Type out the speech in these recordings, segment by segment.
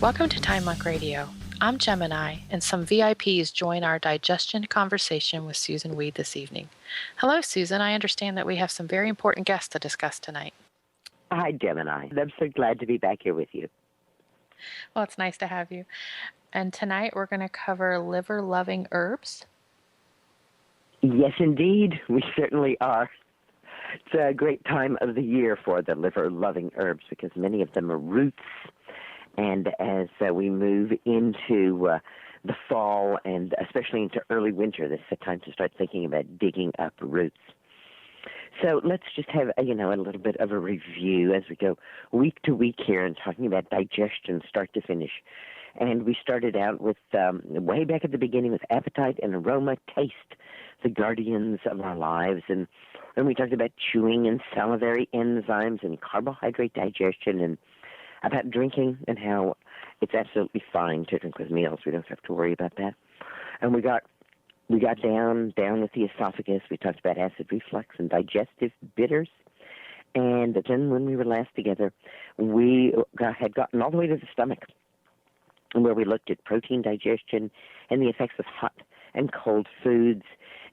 Welcome to Time Monk Radio. I'm Gemini, and some VIPs join our digestion conversation with Susan Weed this evening. Hello, Susan. I understand that we have some very important guests to discuss tonight. Hi, Gemini. I'm so glad to be back here with you. Well, it's nice to have you. And tonight we're going to cover liver-loving herbs. Yes, indeed. We certainly are. It's a great time of the year for the liver-loving herbs because many of them are roots. And as we move into the fall and especially into early winter, this is the time to start thinking about digging up roots. So let's just have, a little bit of a review as we go week to week here and talking about digestion start to finish. And we started out with, way back at the beginning, with appetite and aroma, taste, the guardians of our lives. And we talked about chewing and salivary enzymes and carbohydrate digestion and about drinking and how it's absolutely fine to drink with meals. We don't have to worry about that. And we got down with the esophagus. We talked about acid reflux and digestive bitters. And then when we were last together, we had gotten all the way to the stomach, where we looked at protein digestion and the effects of hot and cold foods,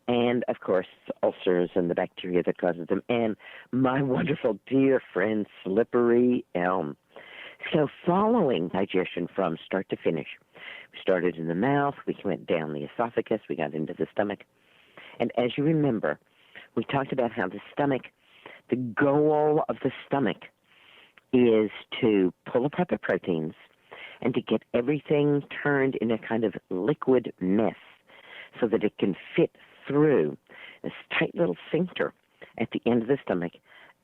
and, of course, ulcers and the bacteria that causes them, and my wonderful dear friend, slippery elm. So following digestion from start to finish, we started in the mouth, we went down the esophagus, we got into the stomach. And as you remember, we talked about how the stomach, the goal of the stomach is to pull apart the proteins and to get everything turned in a kind of liquid mess so that it can fit through this tight little sphincter at the end of the stomach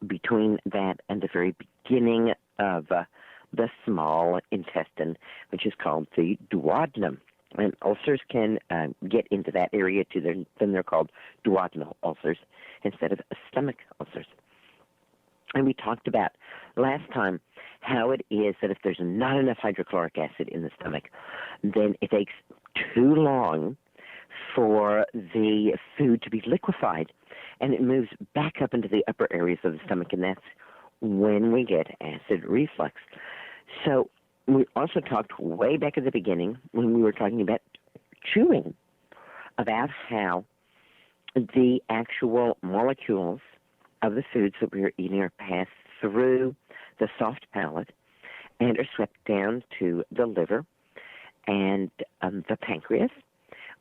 between that and the very beginning of the small intestine, which is called the duodenum. And ulcers can get into that area too. Then they're called duodenal ulcers instead of stomach ulcers. And we talked about last time how it is that if there's not enough hydrochloric acid in the stomach, then it takes too long for the food to be liquefied, and it moves back up into the upper areas of the stomach, and that's when we get acid reflux. So we also talked way back at the beginning when we were talking about chewing, about how the actual molecules of the foods that we are eating are passed through the soft palate and are swept down to the liver and the pancreas,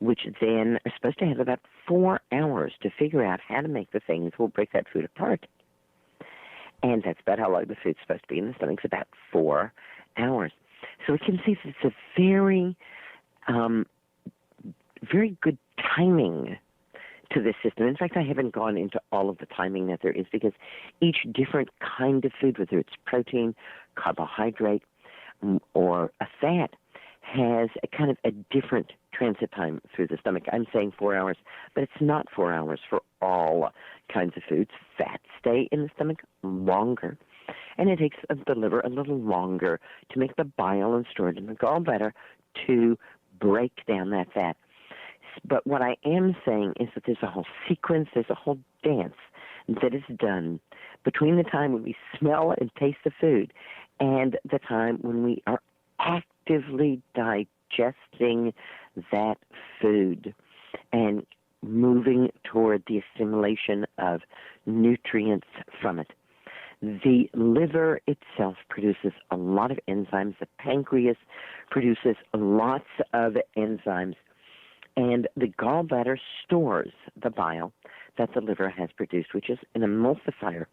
which then are supposed to have about 4 hours to figure out how to make the things that will break that food apart. And that's about how long the food's supposed to be in the stomach. It's about 4 hours. So we can see that it's a very, very good timing to this system. In fact, I haven't gone into all of the timing that there is because each different kind of food, whether it's protein, carbohydrate, or a fat, has a kind of a different transit time through the stomach. I'm saying 4 hours, but it's not 4 hours for all kinds of foods. Fats stay in the stomach longer, and it takes the liver a little longer to make the bile and store it in the gallbladder to break down that fat. But what I am saying is that there's a whole sequence, there's a whole dance that is done between the time when we smell and taste the food and the time when we are actively digesting that food and moving toward the assimilation of nutrients from it. The liver itself produces a lot of enzymes. The pancreas produces lots of enzymes. And the gallbladder stores the bile that the liver has produced, which is an emulsifier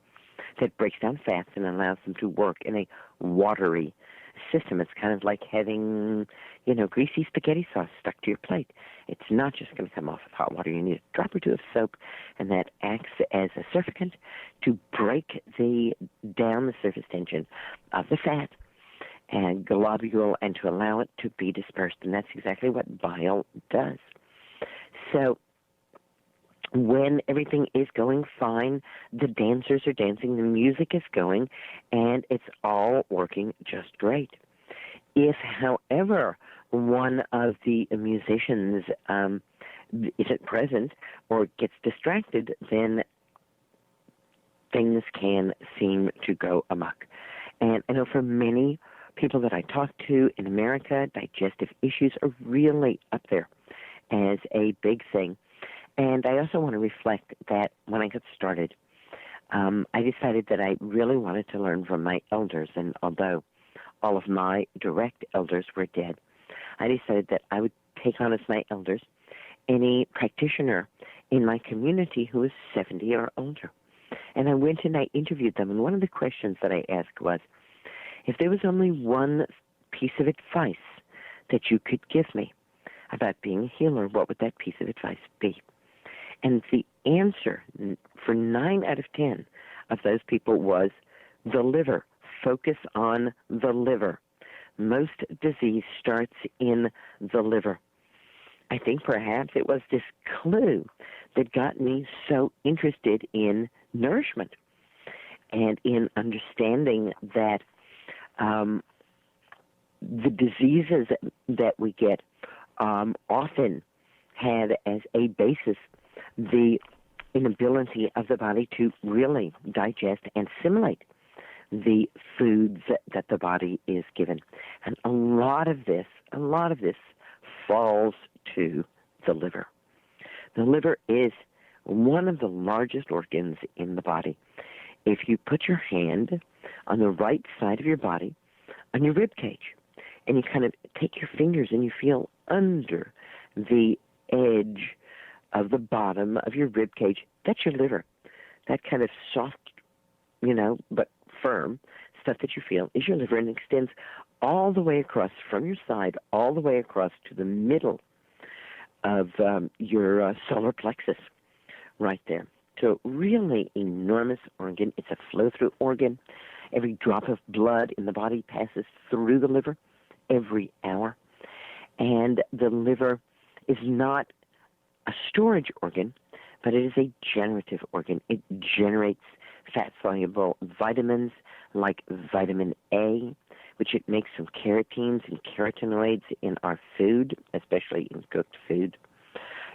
that breaks down fats and allows them to work in a watery system. It's kind of like having, greasy spaghetti sauce stuck to your plate. It's not just going to come off with hot water. You need a drop or two of soap, and that acts as a surfactant to break down the surface tension of the fat and globule and to allow it to be dispersed. And that's exactly what bile does. So when everything is going fine, the dancers are dancing, the music is going, and it's all working just great. If, however, one of the musicians isn't present or gets distracted, then things can seem to go amok. And I know for many people that I talk to in America, digestive issues are really up there as a big thing. And I also want to reflect that when I got started, I decided that I really wanted to learn from my elders. And although all of my direct elders were dead, I decided that I would take on as my elders any practitioner in my community who was 70 or older. And I went and I interviewed them. And one of the questions that I asked was, if there was only one piece of advice that you could give me about being a healer, what would that piece of advice be? And the answer for 9 out of 10 of those people was the liver. Focus on the liver. Most disease starts in the liver. I think perhaps it was this clue that got me so interested in nourishment and in understanding that the diseases that we get often had as a basis the inability of the body to really digest and assimilate the foods that the body is given. And a lot of this falls to the liver. The liver is one of the largest organs in the body. If you put your hand on the right side of your body, on your rib cage, and you kind of take your fingers and you feel under the edge of the bottom of your rib cage, that's your liver. That kind of soft, but firm stuff that you feel is your liver, and extends all the way across from your side, all the way across to the middle of your solar plexus right there. So really enormous organ. It's a flow-through organ. Every drop of blood in the body passes through the liver every hour. And the liver is not a storage organ, but it is a generative organ. It generates fat-soluble vitamins like vitamin A, which it makes from keratines and carotenoids in our food, especially in cooked food.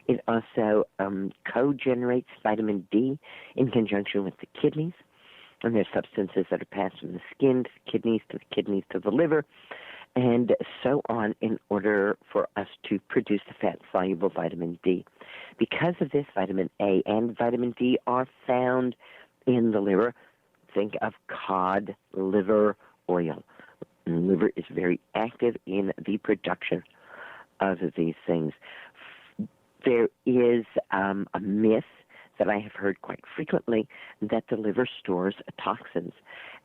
It also co-generates vitamin D in conjunction with the kidneys. And there's substances that are passed from the skin to the kidneys to the liver, and so on, in order for us to produce the fat-soluble vitamin D. Because of this, vitamin A and vitamin D are found in the liver. Think of cod liver oil. The liver is very active in the production of these things. There is a myth that I have heard quite frequently that the liver stores toxins.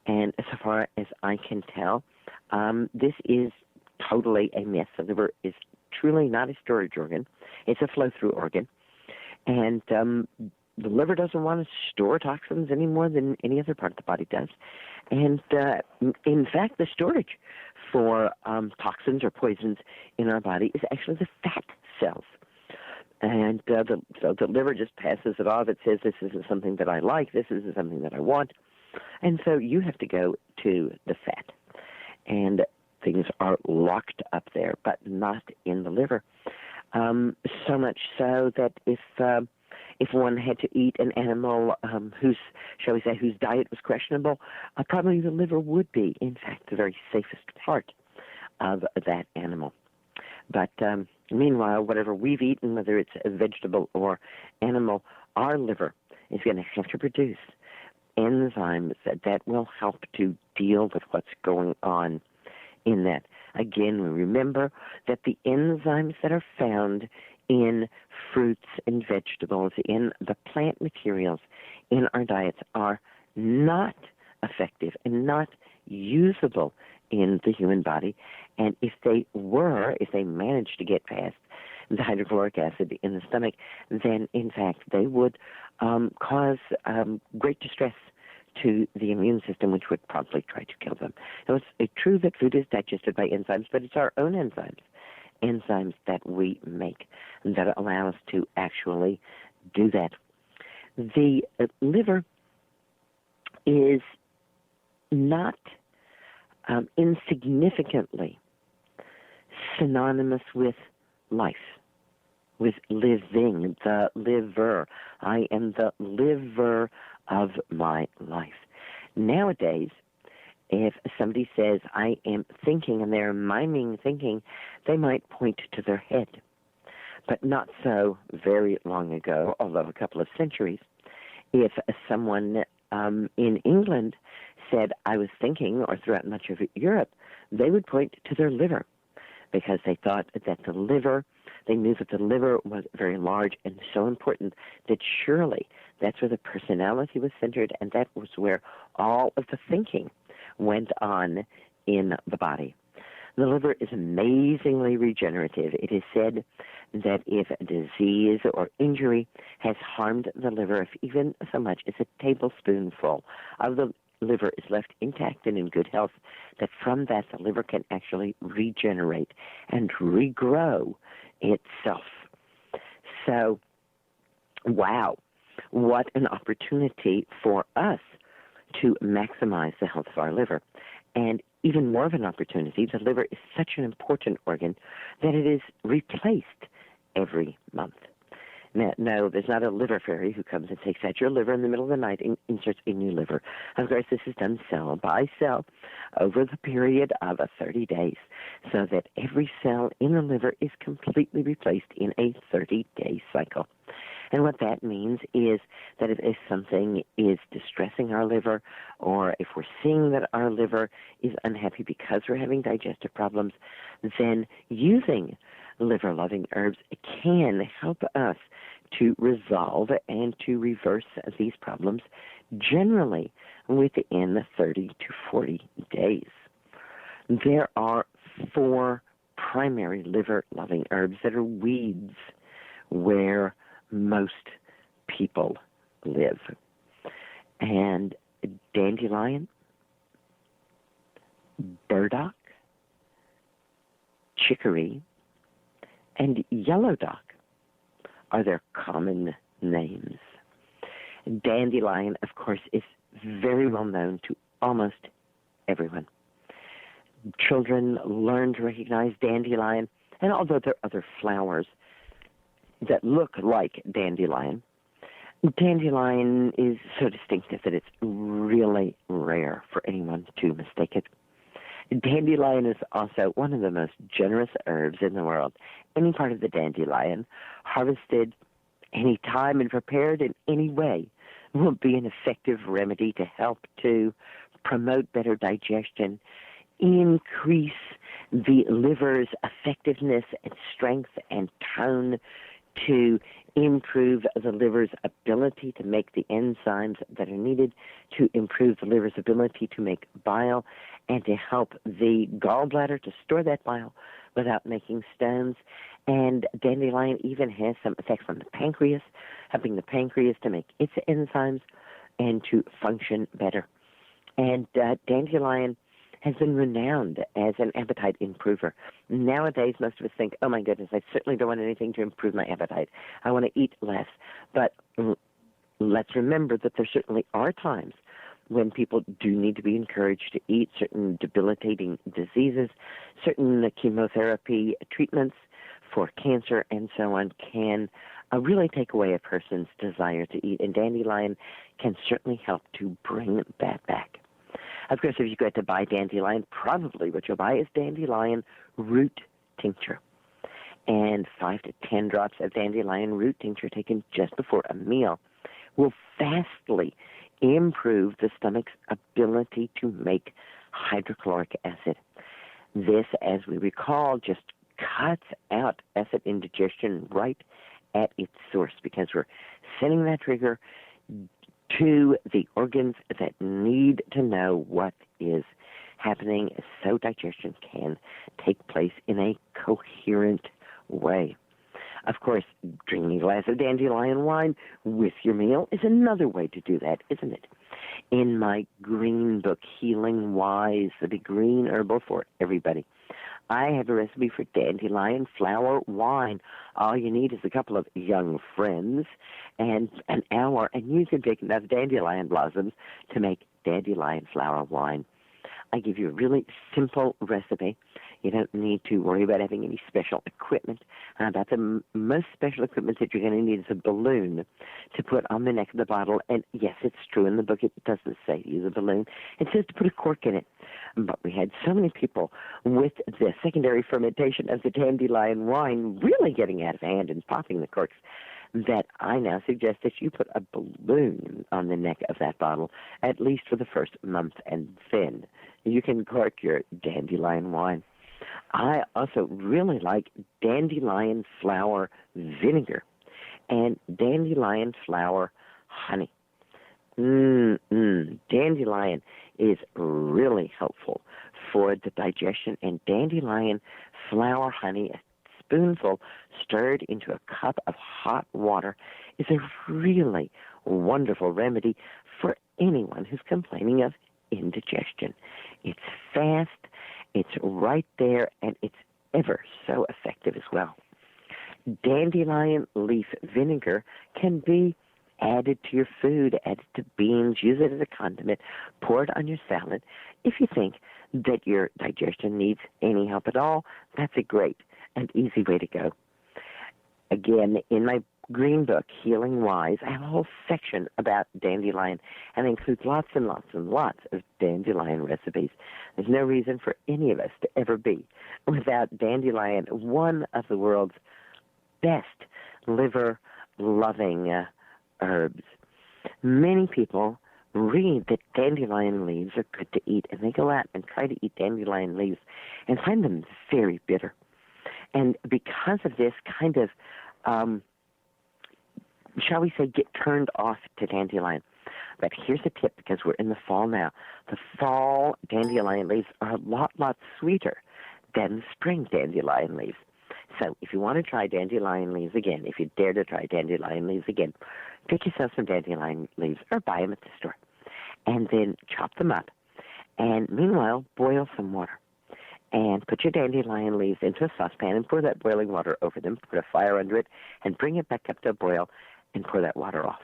And as far as I can tell, this is totally a myth. The liver is truly not a storage organ. It's a flow-through organ. And the liver doesn't want to store toxins any more than any other part of the body does. And in fact, the storage for toxins or poisons in our body is actually the fat cells. And so the liver just passes it off. It says, this isn't something that I like. This isn't something that I want. And so you have to go to the fat. And things are locked up there, but not in the liver. So much so that if one had to eat an animal whose diet was questionable, probably the liver would be, in fact, the very safest part of that animal. But meanwhile, whatever we've eaten, whether it's a vegetable or animal, our liver is going to have to produce enzymes that will help to deal with what's going on in that. Again, we remember that the enzymes that are found in fruits and vegetables, in the plant materials in our diets, are not effective and not usable in the human body. And if they managed to get past the hydrochloric acid in the stomach, then in fact they would cause great distress to the immune system, which would promptly try to kill them. Now, it's true that food is digested by enzymes, but it's our own enzymes that we make that allow us to actually do that. The liver is not insignificantly synonymous with life, with living, the liver. I am the liver of my life. Nowadays, if somebody says, I am thinking, and they're miming thinking, they might point to their head. But not so very long ago, although a couple of centuries, if someone in England said, I was thinking, or throughout much of Europe, they would point to their liver, because they thought that the liver, they knew that the liver was very large and so important that surely that's where the personality was centered, and that was where all of the thinking went on in the body. The liver is amazingly regenerative. It is said that if a disease or injury has harmed the liver, if even so much as a tablespoonful of the liver is left intact and in good health, that from that the liver can actually regenerate and regrow itself. So, wow, what an opportunity for us to maximize the health of our liver. And even more of an opportunity, the liver is such an important organ that it is replaced every month. No, there's not a liver fairy who comes and takes out your liver in the middle of the night and inserts a new liver. Of course, this is done cell by cell over the period of 30 days, so that every cell in the liver is completely replaced in a 30-day cycle. And what that means is that if something is distressing our liver, or if we're seeing that our liver is unhappy because we're having digestive problems, then using liver-loving herbs can help us to resolve and to reverse these problems generally within 30 to 40 days. There are 4 primary liver-loving herbs that are weeds where most people live. And dandelion, burdock, chicory, and yellow dock are their common names. Dandelion, of course, is very well known to almost everyone. Children learn to recognize dandelion, and although there are other flowers that look like dandelion, dandelion is so distinctive that it's really rare for anyone to mistake it. Dandelion is also one of the most generous herbs in the world. Any part of the dandelion, harvested any time and prepared in any way, will be an effective remedy to help to promote better digestion, increase the liver's effectiveness and strength and tone, to improve the liver's ability to make the enzymes that are needed, to improve the liver's ability to make bile, and to help the gallbladder to store that bile without making stones. And dandelion even has some effects on the pancreas, helping the pancreas to make its enzymes and to function better. And dandelion has been renowned as an appetite improver. Nowadays, most of us think, oh my goodness, I certainly don't want anything to improve my appetite. I want to eat less. But let's remember that there certainly are times when people do need to be encouraged to eat. Certain debilitating diseases, certain chemotherapy treatments for cancer and so on can really take away a person's desire to eat. And dandelion can certainly help to bring that back. Of course, if you go to buy dandelion, probably what you'll buy is dandelion root tincture. And 5 to 10 drops of dandelion root tincture taken just before a meal will vastly improve the stomach's ability to make hydrochloric acid. This, as we recall, just cuts out acid indigestion right at its source, because we're sending that trigger to the organs that need to know what is happening so digestion can take place in a coherent way. Of course, drinking a glass of dandelion wine with your meal is another way to do that, isn't it? In my green book, Healing Wise, the big green herbal for everybody, I have a recipe for dandelion flower wine. All you need is a couple of young friends and an hour, and you can pick enough dandelion blossoms to make dandelion flower wine. I give you a really simple recipe. You don't need to worry about having any special equipment. About the most special equipment that you're going to need is a balloon to put on the neck of the bottle. And yes, it's true. In the book, it doesn't say to use a balloon. It says to put a cork in it. But we had so many people with the secondary fermentation of the dandelion wine really getting out of hand and popping the corks that I now suggest that you put a balloon on the neck of that bottle, at least for the first month, and then you can cork your dandelion wine. I also really like dandelion flower vinegar and dandelion flower honey. Dandelion is really helpful for the digestion, and dandelion flower honey, a spoonful stirred into a cup of hot water, is a really wonderful remedy for anyone who's complaining of indigestion. It's fast, it's right there, and it's ever so effective as well. Dandelion leaf vinegar can be added to your food, added to beans, use it as a condiment, pour it on your salad. If you think that your digestion needs any help at all, that's a great and easy way to go. Again, in my green book, Healing Wise, I have a whole section about dandelion, and it includes lots and lots and lots of dandelion recipes. There's no reason for any of us to ever be without dandelion, one of the world's best liver-loving herbs. Many people read that dandelion leaves are good to eat, and they go out and try to eat dandelion leaves and find them very bitter. And because of this kind of, shall we say, get turned off to dandelion. But here's a tip, because we're in the fall now. The fall dandelion leaves are a lot sweeter than spring dandelion leaves. So if you want to try dandelion leaves again, if you dare to try dandelion leaves again, pick yourself some dandelion leaves or buy them at the store. And then chop them up. And meanwhile, boil some water. And put your dandelion leaves into a saucepan and pour that boiling water over them. Put a fire under it and bring it back up to a boil and pour that water off.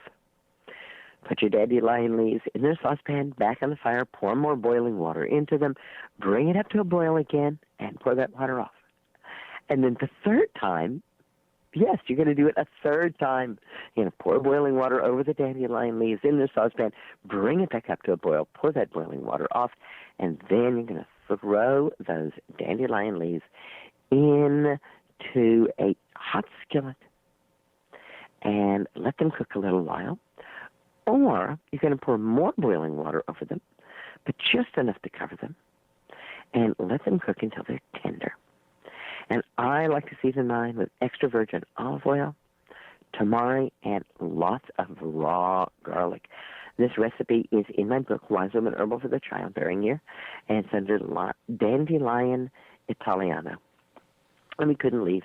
Put your dandelion leaves in their saucepan, back on the fire, pour more boiling water into them, bring it up to a boil again, and pour that water off. And then the third time, yes, you're going to do it a third time. You're going to pour boiling water over the dandelion leaves in the saucepan, bring it back up to a boil, pour that boiling water off, and then you're going to throw those dandelion leaves into a hot skillet and let them cook a little while. Or you're going to pour more boiling water over them, but just enough to cover them, and let them cook until they're tender. And I like to season mine with extra virgin olive oil, tamari, and lots of raw garlic. This recipe is in my book, Wise Woman Herbal for the Childbearing Year, and it's under Dandelion Italiano. And we couldn't leave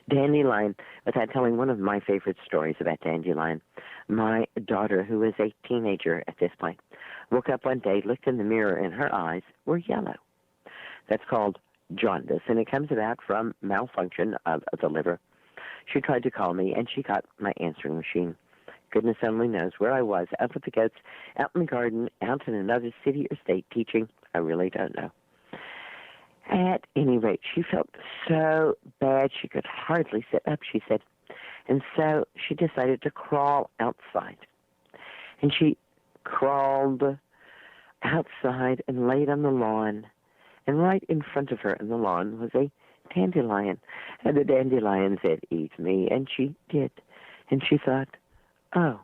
dandelion without telling one of my favorite stories about dandelion. My daughter, who was a teenager at this point, woke up one day, looked in the mirror, and her eyes were yellow. That's called jaundice, and it comes about from malfunction of the liver. She tried to call me, and she got my answering machine. Goodness only knows where I was, out with the goats, out in the garden, out in another city or state teaching. I really don't know. At any rate, she felt so bad she could hardly sit up, she said. And so she decided to crawl outside. And she crawled outside and laid on the lawn. And right in front of her on the lawn was a dandelion. And the dandelion said, "Eat me." And she did. And she thought, oh.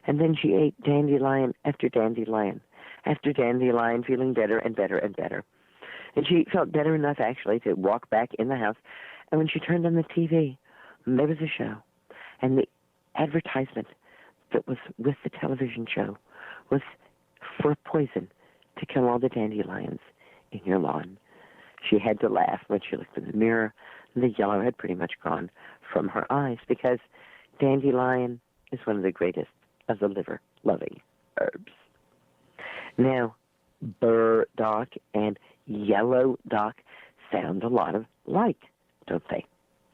And then she ate dandelion after dandelion after dandelion, feeling better and better and better. And she felt better enough, actually, to walk back in the house. And when she turned on the TV, there was a show. And the advertisement that was with the television show was for poison to kill all the dandelions in your lawn. She had to laugh when she looked in the mirror. The yellow had pretty much gone from her eyes, because dandelion is one of the greatest of the liver-loving herbs. Now, burdock and yellow dock sound a lot alike, don't they?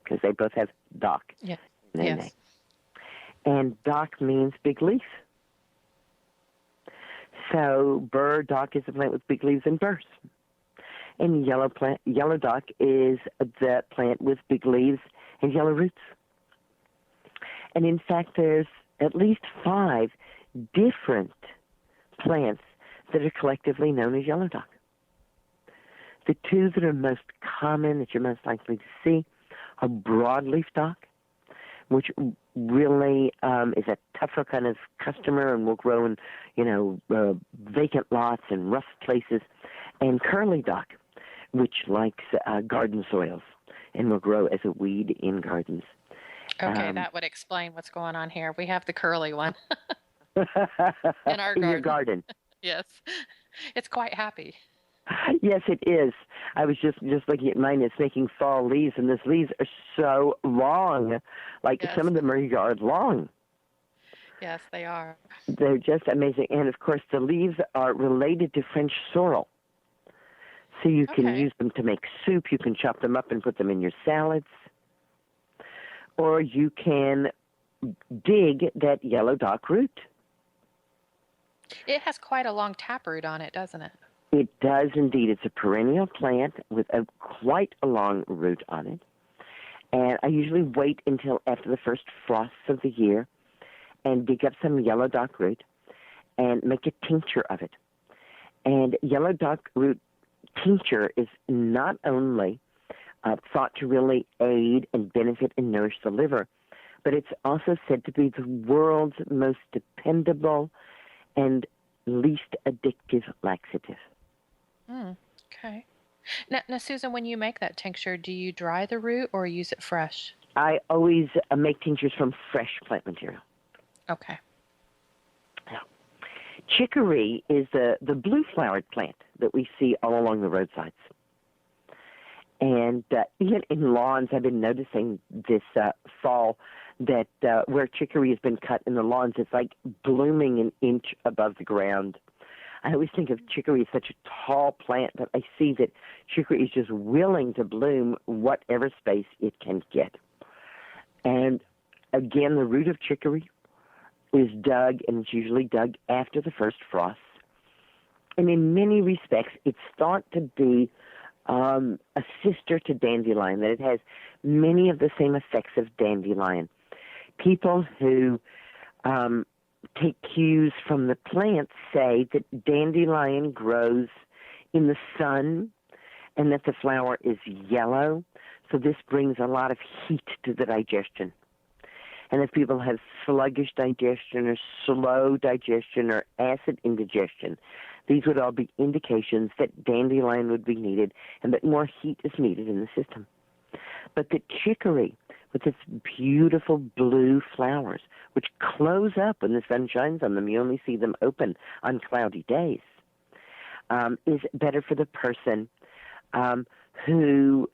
Because they both have dock in their name. And dock means big leaf. So burdock is a plant with big leaves and burrs. And yellow dock is the plant with big leaves and yellow roots. And in fact, there's at least 5 different plants that are collectively known as yellow dock. The 2 that are most common, that you're most likely to see, are broadleaf dock, which really is a tougher kind of customer and will grow in, vacant lots and rough places, and curly dock, which likes garden soils and will grow as a weed in gardens. Okay, that would explain what's going on here. We have the curly one in our in garden. your garden. Yes, it's quite happy. Yes, it is. I was just looking at mine. It's making fall leaves, and these leaves are so long. Like Yes. some of them are yard long. Yes, they are. They're just amazing. And, of course, the leaves are related to French sorrel. So you can use them to make soup. You can chop them up and put them in your salads. Or you can dig that yellow dock root. It has quite a long taproot on it, doesn't it? It does indeed. It's a perennial plant with quite a long root on it. And I usually wait until after the first frosts of the year and dig up some yellow dock root and make a tincture of it. And yellow dock root tincture is not only thought to really aid and benefit and nourish the liver, but it's also said to be the world's most dependable and least addictive laxative. Okay. Now, Susan, when you make that tincture, do you dry the root or use it fresh? I always make tinctures from fresh plant material. Okay. Now, chicory is the blue-flowered plant that we see all along the roadsides. And even in lawns, I've been noticing this fall that where chicory has been cut in the lawns, it's like blooming an inch above the ground. I always think of chicory as such a tall plant, but I see that chicory is just willing to bloom whatever space it can get. And again, the root of chicory is dug, and it's usually dug after the first frost. And in many respects, it's thought to be a sister to dandelion, that it has many of the same effects of dandelion. People who take cues from the plant say that dandelion grows in the sun and that the flower is yellow, so this brings a lot of heat to the digestion. And if people have sluggish digestion or slow digestion or acid indigestion, these would all be indications that dandelion would be needed and that more heat is needed in the system. But the chicory, with its beautiful blue flowers, which close up when the sun shines on them, you only see them open on cloudy days, is better for the person who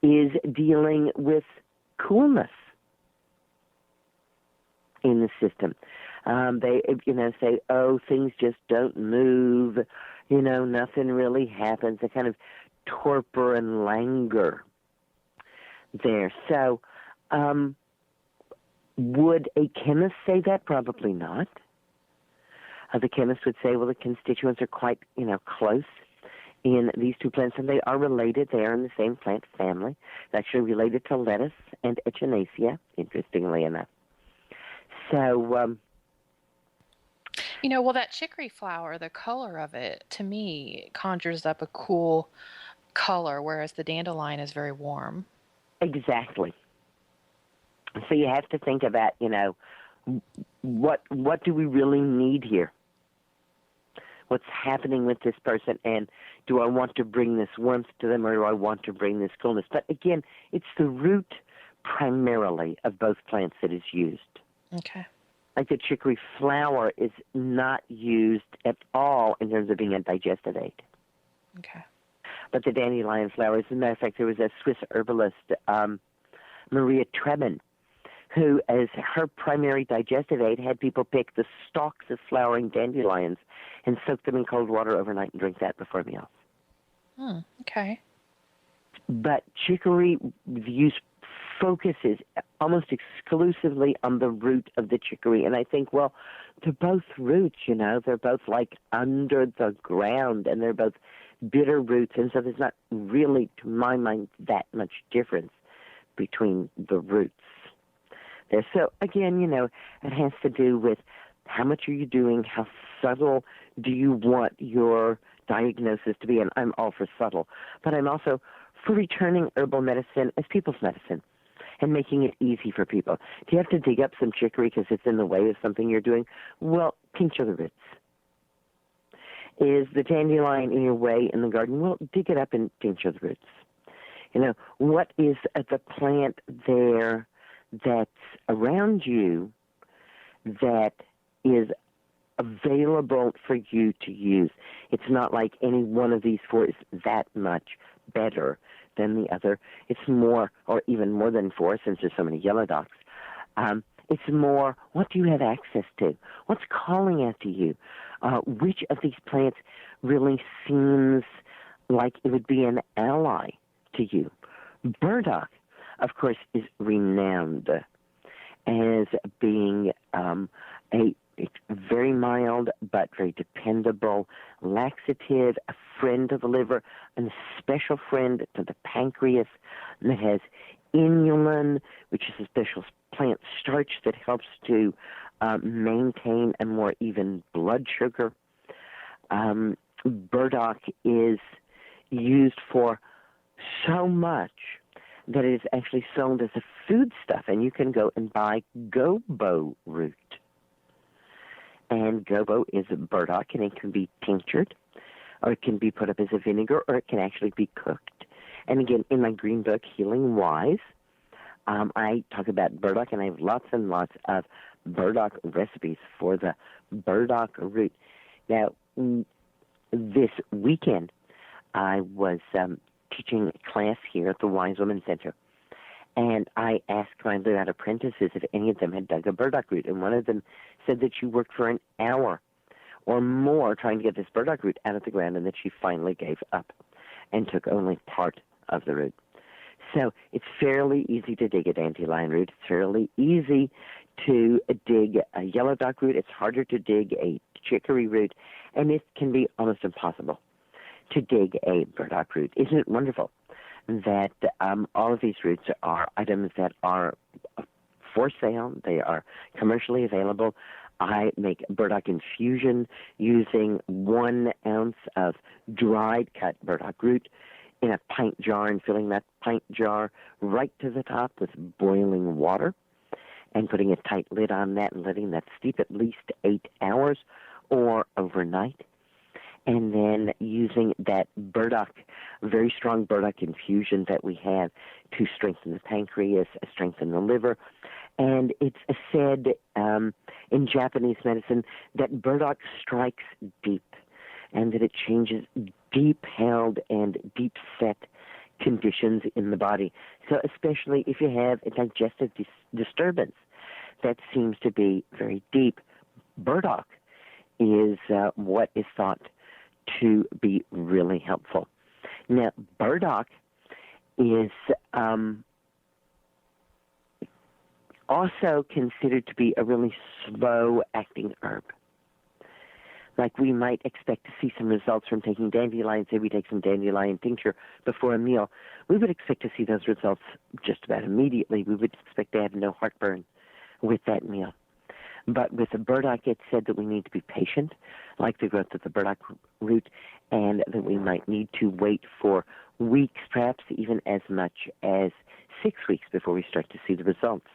is dealing with coolness in the system. They, say, oh, things just don't move, nothing really happens, a kind of torpor and languor there. So would a chemist say that? Probably not. The chemist would say, well, the constituents are quite, close in these two plants, and they are related. They are in the same plant family. They're actually related to lettuce and echinacea, interestingly enough. So, well, that chicory flower, the color of it, to me, conjures up a cool color, whereas the dandelion is very warm. Exactly. So you have to think about, what do we really need here? What's happening with this person, and do I want to bring this warmth to them, or do I want to bring this coolness? But again, it's the root primarily of both plants that is used. Okay. Like the chicory flower is not used at all in terms of being a digestive aid. Okay. But the dandelion flower, as a matter of fact, there was a Swiss herbalist, Maria Trebin, who, as her primary digestive aid, had people pick the stalks of flowering dandelions and soak them in cold water overnight and drink that before meals. Okay. But chicory, the use focuses almost exclusively on the root of the chicory. And I think, well, they're both roots, they're both like under the ground, and they're both bitter roots, and so there's not really, to my mind, that much difference between the roots. So again, it has to do with how much are you doing, how subtle do you want your diagnosis to be, and I'm all for subtle, but I'm also for returning herbal medicine as people's medicine and making it easy for people. Do you have to dig up some chicory because it's in the way of something you're doing? Well, tincture the roots. Is the dandelion in your way in the garden? Well, dig it up and tincture the roots. What is the plant there that's around you that is available for you to use? It's not like any one of these four is that much better than the other. It's more, or even more than four, since there's so many yellow dots. It's more, what do you have access to? What's calling out to you? Which of these plants really seems like it would be an ally to you? Burdock, of course, is renowned as being a very mild but very dependable laxative, a friend of the liver, and a special friend to the pancreas, and it has inulin, which is a special plant starch that helps to maintain a more even blood sugar. Burdock is used for so much that it is actually sold as a foodstuff, and you can go and buy gobo root. And gobo is a burdock, and it can be tinctured, or it can be put up as a vinegar, or it can actually be cooked. And again, in my green book, Healing Wise, I talk about burdock, and I have lots and lots of burdock recipes for the burdock root. Now, this weekend, I was teaching a class here at the Wise Woman Center, and I asked my live-out apprentices if any of them had dug a burdock root, and one of them said that she worked for an hour or more trying to get this burdock root out of the ground, and that she finally gave up and took only part of the root. So it's fairly easy to dig a dandelion root. It's fairly easy to dig a yellow dock root. It's harder to dig a chicory root, and it can be almost impossible to dig a burdock root. Isn't it wonderful that all of these roots are items that are for sale? They are commercially available. I make burdock infusion using 1 ounce of dried cut burdock root in a pint jar, and filling that pint jar right to the top with boiling water and putting a tight lid on that and letting that steep at least 8 hours or overnight. And then using that burdock, very strong burdock infusion that we have to strengthen the pancreas, strengthen the liver. And it's said in Japanese medicine that burdock strikes deep, and that it changes deep-held and deep-set conditions in the body. So especially if you have a digestive disturbance that seems to be very deep, burdock is what is thought to be really helpful. Now, burdock is also considered to be a really slow-acting herb. Like we might expect to see some results from taking dandelion, say we take some dandelion tincture before a meal, we would expect to see those results just about immediately. We would expect to have no heartburn with that meal. But with the burdock, it's said that we need to be patient, like the growth of the burdock root, and that we might need to wait for weeks, perhaps even as much as 6 weeks before we start to see the results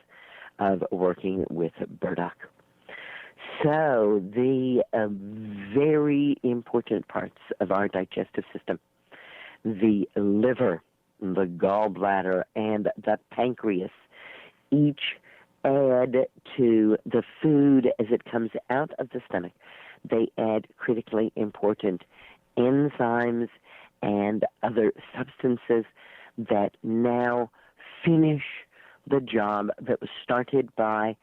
of working with burdock. So the very important parts of our digestive system, the liver, the gallbladder, and the pancreas, each add to the food as it comes out of the stomach. They add critically important enzymes and other substances that now finish the job that was started by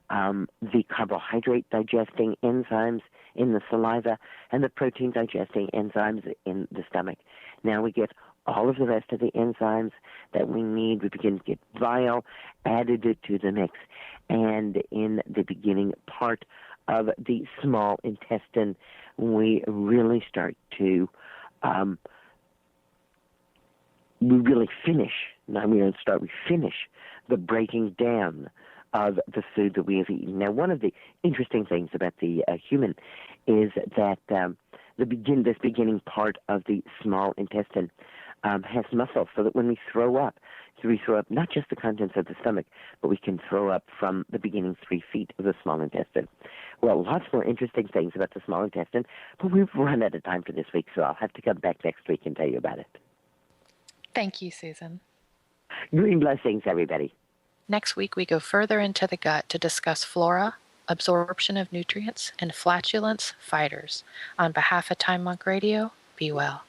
the carbohydrate digesting enzymes in the saliva and the protein digesting enzymes in the stomach. Now we get all of the rest of the enzymes that we need. We begin to get bile added to the mix. And in the beginning part of the small intestine, we really start to um, we really finish. Now we don't start. We finish the breaking down of the food that we have eaten. Now, one of the interesting things about the human is that this beginning part of the small intestine has muscle, so that when we throw up not just the contents of the stomach, but we can throw up from the beginning 3 feet of the small intestine. Well, lots more interesting things about the small intestine, but we've run out of time for this week, so I'll have to come back next week and tell you about it. Thank you, Susan. Green blessings, everybody. Next week, we go further into the gut to discuss flora, absorption of nutrients, and flatulence fighters. On behalf of Time Monk Radio, be well.